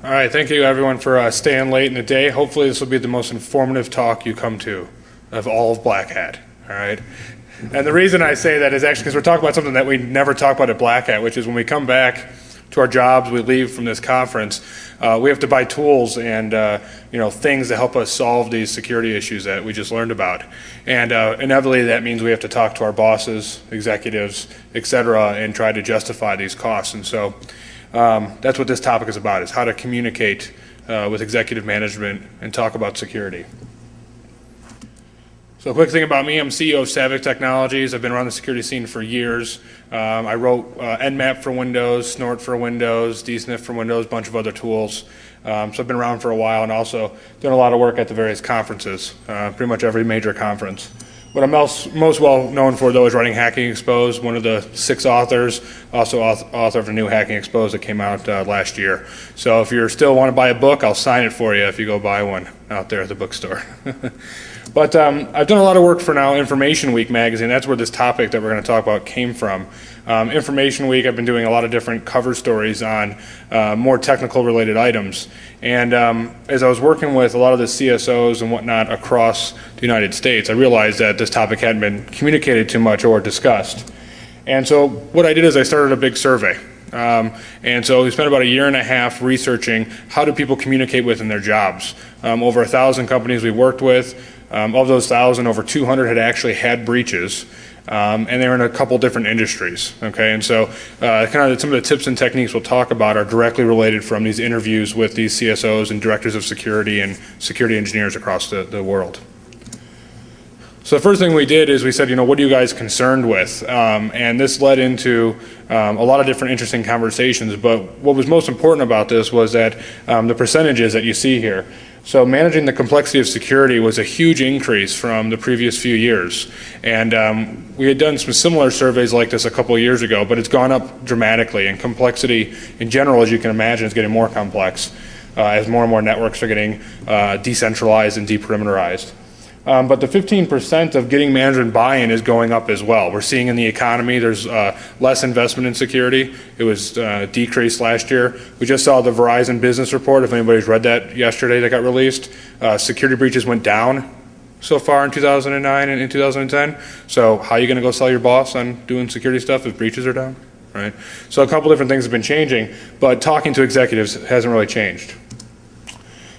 All right, thank you everyone for staying late in the day. Hopefully this will be the most informative talk you come to of all of Black Hat, all right? And the reason I say that is actually because we're talking about something that we never talk about at Black Hat, which is when we come back to our jobs, we leave from this conference, we have to buy tools and things to help us solve these security issues that we just learned about. And inevitably that means we have to talk to our bosses, executives, et cetera, and try to justify these costs. And so that's what this topic is about, is how to communicate with executive management and talk about security. So a quick thing about me, I'm CEO of Savic Technologies. I've been around the security scene for years. I wrote Nmap for Windows, Snort for Windows, DSNF for Windows, a bunch of other tools. So I've been around for a while and also done a lot of work at the various conferences, pretty much every major conference. What I'm most well known for, though, is writing Hacking Exposed, one of the 6 authors, also author of the new Hacking Exposed that came out last year. So if you still want to buy a book, I'll sign it for you if you go buy one out there at the bookstore. But I've done a lot of work for now Information Week magazine. That's where this topic that we're going to talk about came from. Information Week, I've been doing a lot of different cover stories on more technical related items. And as I was working with a lot of the CSOs and whatnot across the United States, I realized that this topic hadn't been communicated too much or discussed. And so what I did is I started a big survey. And so we spent about 1.5 years researching how do people communicate within their jobs. Over 1,000 companies we worked with. Of those 1,000, over 200 had actually had breaches. And they were in a couple different industries, okay? And so kind of some of the tips and techniques we'll talk about are directly related from these interviews with these CSOs and directors of security and security engineers across the world. So the first thing we did is we said, what are you guys concerned with? And this led into a lot of different interesting conversations, but what was most important about this was that the percentages that you see here. So managing the complexity of security was a huge increase from the previous few years. And we had done some similar surveys like this a couple of years ago, but it's gone up dramatically. And complexity in general, as you can imagine, is getting more complex as more and more networks are getting decentralized and deperimeterized. But the 15% of getting management buy-in is going up as well. We're seeing in the economy there's less investment in security. It was decreased last year. We just saw the Verizon business report, if anybody's read that yesterday that got released. Security breaches went down so far in 2009 and in 2010. So how are you going to go sell your boss on doing security stuff if breaches are down? Right? So a couple different things have been changing, but talking to executives hasn't really changed.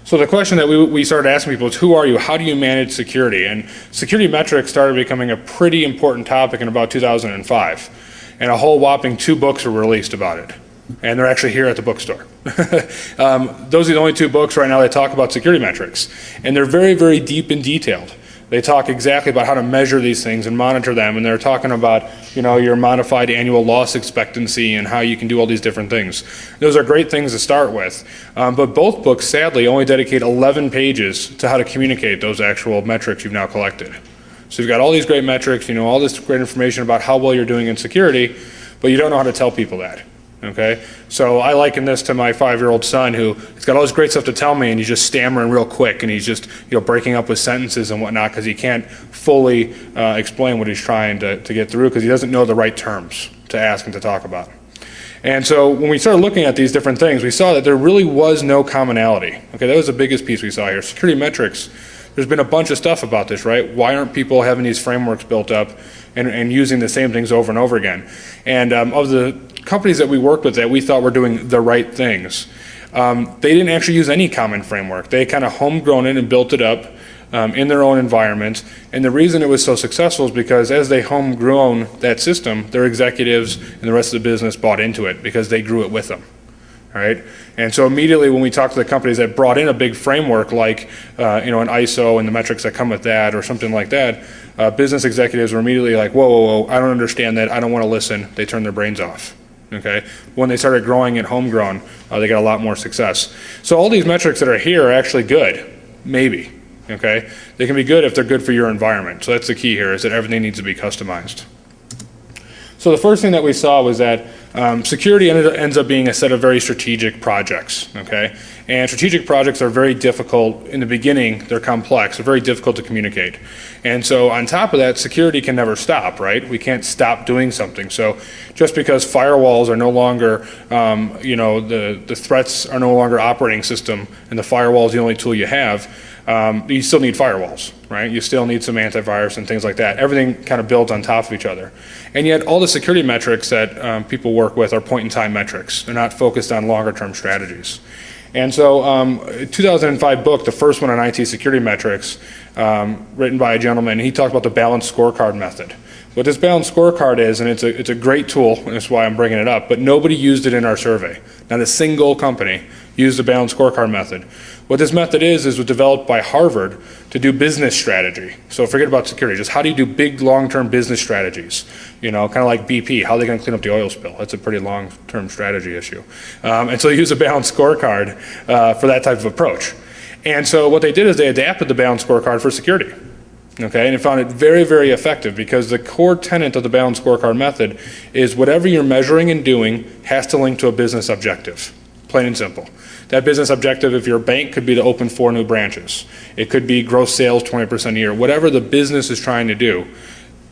So the question that we started asking people is, who are you? How do you manage security? And security metrics started becoming a pretty important topic in about 2005. And a whole whopping 2 books were released about it. And they're actually here at the bookstore. Those are the only 2 books right now that talk about security metrics. And they're very, very deep and detailed. They talk exactly about how to measure these things and monitor them, and they're talking about, your modified annual loss expectancy and how you can do all these different things. Those are great things to start with, but both books, sadly, only dedicate 11 pages to how to communicate those actual metrics you've now collected. So you've got all these great metrics, all this great information about how well you're doing in security, but you don't know how to tell people that. Okay, so I liken this to my 5-year-old son who has got all this great stuff to tell me, and he's just stammering real quick, and he's just breaking up with sentences and whatnot because he can't fully explain what he's trying to get through because he doesn't know the right terms to ask and to talk about. And so when we started looking at these different things, we saw that there really was no commonality. Okay, that was the biggest piece we saw here. Security metrics, there's been a bunch of stuff about this, right? Why aren't people having these frameworks built up and using the same things over and over again? And of the companies that we worked with that we thought were doing the right things, they didn't actually use any common framework. They kind of homegrown it and built it up in their own environment. And the reason it was so successful is because as they homegrown that system, their executives and the rest of the business bought into it because they grew it with them. All right? And so immediately when we talked to the companies that brought in a big framework like an ISO and the metrics that come with that or something like that, business executives were immediately like, whoa, I don't understand that, I don't want to listen. They turned their brains off. Okay? When they started growing it homegrown, they got a lot more success. So all these metrics that are here are actually good, maybe. Okay? They can be good if they're good for your environment. So that's the key here, is that everything needs to be customized. So the first thing that we saw was that Security ends up being a set of very strategic projects, okay? And strategic projects are very difficult in the beginning. They're complex. They're very difficult to communicate. And so on top of that, security can never stop, right? We can't stop doing something. So just because firewalls are no longer, the threats are no longer operating system and the firewall is the only tool you have, you still need firewalls, right? You still need some antivirus and things like that. Everything kind of builds on top of each other. And yet all the security metrics that people work with are point-in-time metrics. They're not focused on longer-term strategies. And so 2005 book, the first one on IT security metrics, written by a gentleman, he talked about the balanced scorecard method. What this balanced scorecard is, and it's a great tool, and that's why I'm bringing it up, but nobody used it in our survey. Not a single company used the balanced scorecard method. What this method is was developed by Harvard to do business strategy. So forget about security, just how do you do big long-term business strategies? Kind of like BP, how are they going to clean up the oil spill? That's a pretty long-term strategy issue. And so they use a balanced scorecard for that type of approach. And so what they did is they adapted the balanced scorecard for security. Okay, and it found it very, very effective because the core tenet of the balanced scorecard method is whatever you're measuring and doing has to link to a business objective, plain and simple. That business objective, if you're a bank, could be to open 4 new branches. It could be gross sales 20% a year. Whatever the business is trying to do,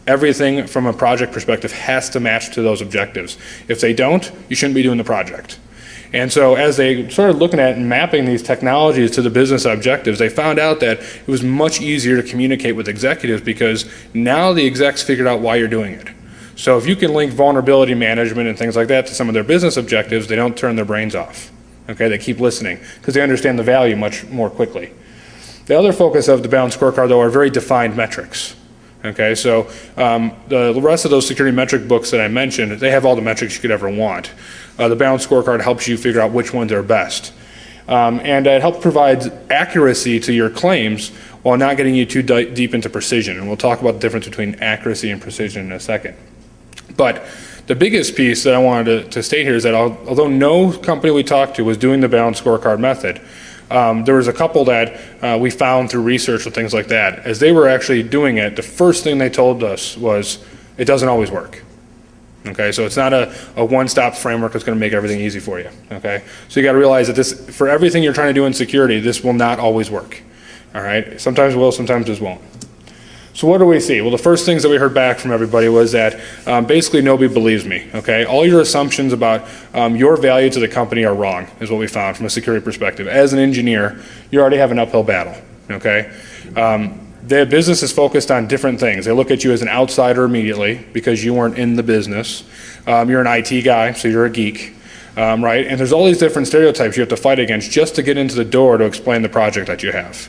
everything from a project perspective has to match to those objectives. If they don't, you shouldn't be doing the project. And so as they started looking at and mapping these technologies to the business objectives, they found out that it was much easier to communicate with executives because now the execs figured out why you're doing it. So if you can link vulnerability management and things like that to some of their business objectives, they don't turn their brains off. Okay, they keep listening because they understand the value much more quickly. The other focus of the balanced scorecard, though, are very defined metrics. Okay, so the rest of those security metric books that I mentioned, they have all the metrics you could ever want. The balanced scorecard helps you figure out which ones are best. And it helps provide accuracy to your claims while not getting you too deep into precision. And we'll talk about the difference between accuracy and precision in a second. But the biggest piece that I wanted to state here is that although no company we talked to was doing the balanced scorecard method, there was a couple that we found through research and things like that. As they were actually doing it, the first thing they told us was, it doesn't always work. Okay, so it's not a one-stop framework that's going to make everything easy for you. Okay, so you got to realize that this, for everything you're trying to do in security, this will not always work. All right, sometimes it will, sometimes it won't. So what do we see? Well, the first things that we heard back from everybody was that basically nobody believes me. Okay, all your assumptions about your value to the company are wrong, is what we found from a security perspective. As an engineer, you already have an uphill battle. Okay. The business is focused on different things. They look at you as an outsider immediately because you weren't in the business. You're an IT guy, so you're a geek, right? And there's all these different stereotypes you have to fight against just to get into the door to explain the project that you have.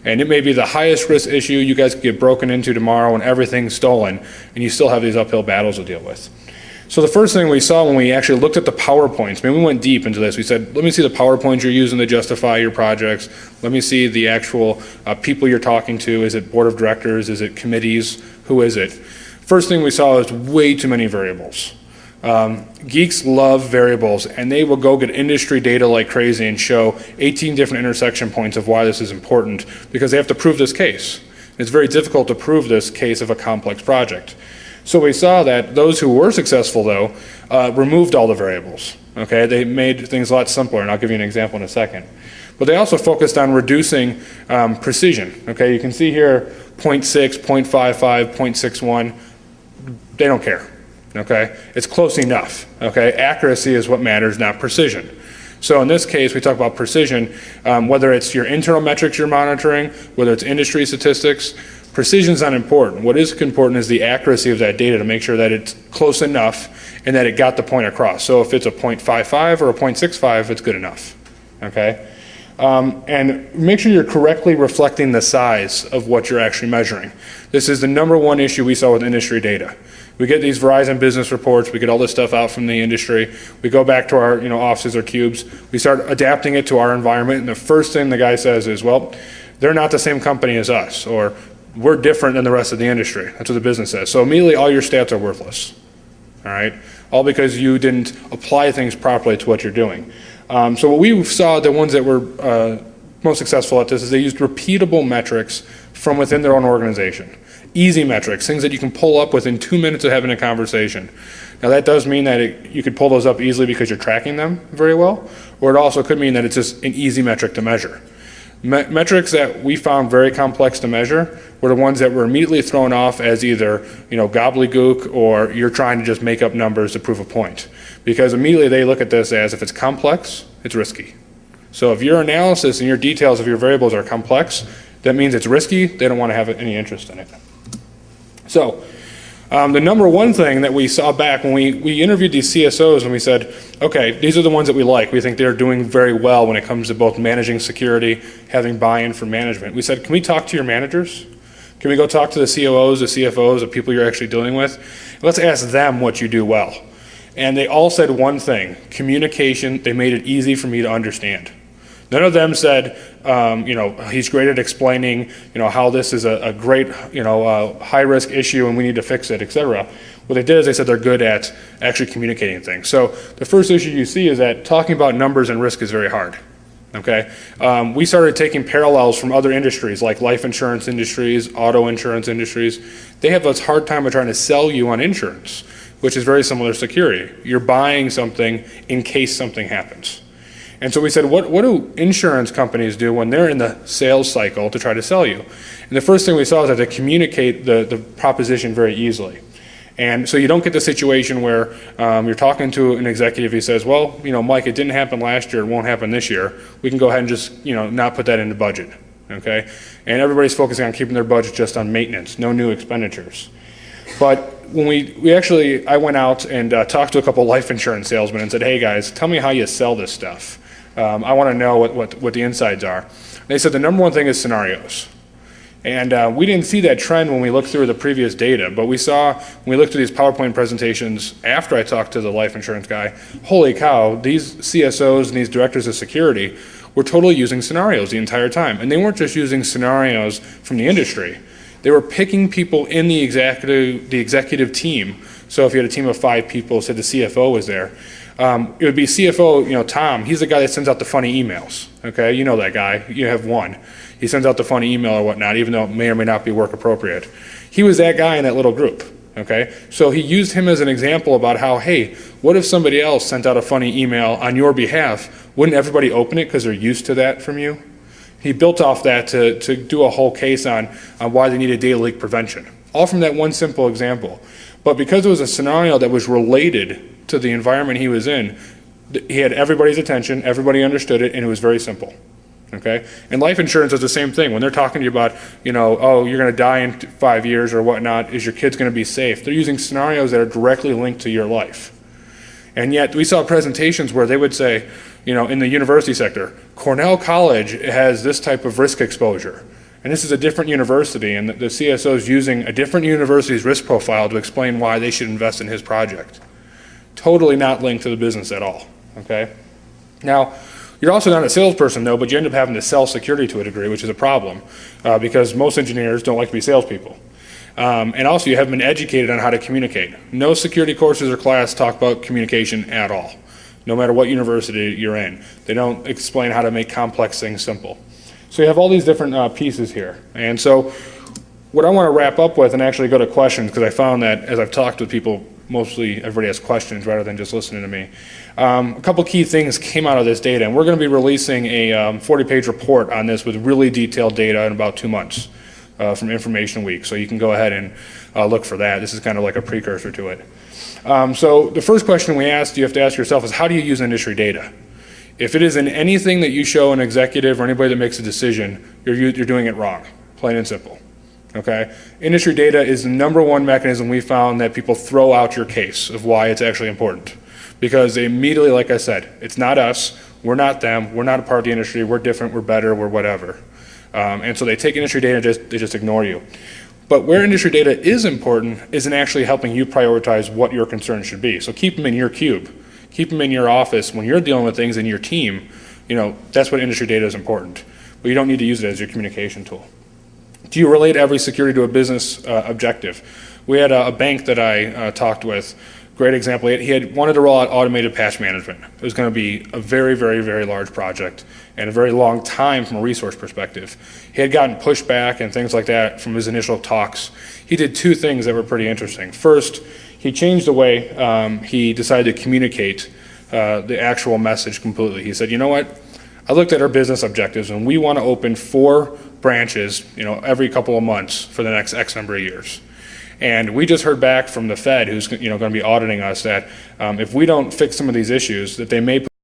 And it may be the highest risk issue you guys could get broken into tomorrow and everything's stolen, and you still have these uphill battles to deal with. So the first thing we saw when we actually looked at the PowerPoints, we went deep into this. We said, let me see the PowerPoints you're using to justify your projects. Let me see the actual people you're talking to. Is it board of directors? Is it committees? Who is it? First thing we saw is way too many variables. Geeks love variables, and they will go get industry data like crazy and show 18 different intersection points of why this is important because they have to prove this case. It's very difficult to prove this case of a complex project. So we saw that those who were successful, though, removed all the variables. Okay, they made things a lot simpler, and I'll give you an example in a second. But they also focused on reducing precision. Okay, you can see here 0.6, 0.55, 0.61. They don't care. Okay, it's close enough. Okay, accuracy is what matters, not precision. So in this case, we talk about precision, whether it's your internal metrics you're monitoring, whether it's industry statistics. Precision is not important. What is important is the accuracy of that data to make sure that it's close enough and that it got the point across. So if it's a 0.55 or a 0.65, it's good enough. Okay? And make sure you're correctly reflecting the size of what you're actually measuring. This is the #1 issue we saw with industry data. We get these Verizon business reports, we get all this stuff out from the industry, we go back to our offices or cubes, we start adapting it to our environment, and the first thing the guy says is, well, they're not the same company as us, or we're different than the rest of the industry. That's what the business says. So immediately all your stats are worthless. All right? All because you didn't apply things properly to what you're doing. So what we saw, the ones that were most successful at this, is they used repeatable metrics from within their own organization. easy metrics, things that you can pull up within 2 minutes of having a conversation. Now that does mean that you could pull those up easily because you're tracking them very well, or it also could mean that it's just an easy metric to measure. Metrics that we found very complex to measure were the ones that were immediately thrown off as either gobbledygook or you're trying to just make up numbers to prove a point. Because immediately they look at this as if it's complex, it's risky. So if your analysis and your details of your variables are complex, that means it's risky, they don't want to have any interest in it. So the number one thing that we saw back when we interviewed these CSOs and we said, okay, these are the ones that we like. We think they're doing very well when it comes to both managing security, having buy-in from management. We said, can we talk to your managers? Can we go talk to the COOs, the CFOs, the people you're actually dealing with? Let's ask them what you do well. And they all said one thing, communication. They made it easy for me to understand. None of them said, he's great at explaining, how this is a great, high-risk issue and we need to fix it, etc. What they did is they said they're good at actually communicating things. So the first issue you see is that talking about numbers and risk is very hard. Okay, we started taking parallels from other industries like life insurance industries, auto insurance industries. They have this hard time of trying to sell you on insurance, which is very similar to security. You're buying something in case something happens. And so we said, what do insurance companies do when they're in the sales cycle to try to sell you? And the first thing we saw is that they communicate the proposition very easily. And so you don't get the situation where you're talking to an executive who says, well, Mike, it didn't happen last year, it won't happen this year. We can go ahead and just, not put that into budget, okay? And everybody's focusing on keeping their budget just on maintenance, no new expenditures. But when I went out and talked to a couple life insurance salesmen and said, hey guys, tell me how you sell this stuff. I want to know what the insides are. They said the number one thing is scenarios. And we didn't see that trend when we looked through the previous data, but we saw when we looked at these PowerPoint presentations after I talked to the life insurance guy, holy cow, these CSOs and these directors of security were totally using scenarios the entire time. And they weren't just using scenarios from the industry. They were picking people in the executive team. So if you had a team of 5 people, say the CFO was there, it would be CFO, Tom, he's the guy that sends out the funny emails, okay? You know that guy, you have one. He sends out the funny email or whatnot, even though it may or may not be work appropriate. He was that guy in that little group, okay? So he used him as an example about how, hey, what if somebody else sent out a funny email on your behalf? Wouldn't everybody open it because they're used to that from you? He built off that to do a whole case on why they needed data leak prevention, all from that one simple example. But because it was a scenario that was related to the environment he was in, he had everybody's attention, everybody understood it, and it was very simple. Okay? And life insurance is the same thing. When they're talking to you about, oh, you're going to die in 5 years or whatnot, is your kid's going to be safe? They're using scenarios that are directly linked to your life. And yet we saw presentations where they would say, in the university sector, Cornell College has this type of risk exposure. And this is a different university, and the CSO is using a different university's risk profile to explain why they should invest in his project. Totally not linked to the business at all. Okay? Now, you're also not a salesperson, though, but you end up having to sell security to a degree, which is a problem, because most engineers don't like to be salespeople. And also, you haven't been educated on how to communicate. No security courses or class talk about communication at all, no matter what university you're in. They don't explain how to make complex things simple. So you have all these different pieces here. And so what I want to wrap up with and actually go to questions, because I found that as I've talked with people, mostly everybody has questions rather than just listening to me. A couple key things came out of this data, and we're going to be releasing a 40-page report on this with really detailed data in about 2 months from Information Week. So you can go ahead and look for that. This is kind of like a precursor to it. So the first question we asked you have to ask yourself is, how do you use industry data? If it is in anything that you show an executive or anybody that makes a decision, you're doing it wrong, plain and simple. Okay? Industry data is the number one mechanism we found that people throw out your case of why it's actually important. Because they immediately, like I said, it's not us, we're not them, we're not a part of the industry, we're different, we're better, we're whatever. And so they take industry data and they just ignore you. But where industry data is important is in actually helping you prioritize what your concerns should be. So keep them in your cube. Keep them in your office. When you're dealing with things in your team, that's what industry data is important. But you don't need to use it as your communication tool. Do you relate every security to a business objective? We had a bank that I talked with Great example, he had wanted to roll out automated patch management. It was going to be a very, very, very large project and a very long time from a resource perspective. He had gotten pushback and things like that from his initial talks. He did two things that were pretty interesting. First, he changed the way he decided to communicate the actual message completely. He said, you know what? I looked at our business objectives and we want to open 4 branches, every couple of months for the next X number of years. And we just heard back from the Fed, who's going to be auditing us, that if we don't fix some of these issues, that they may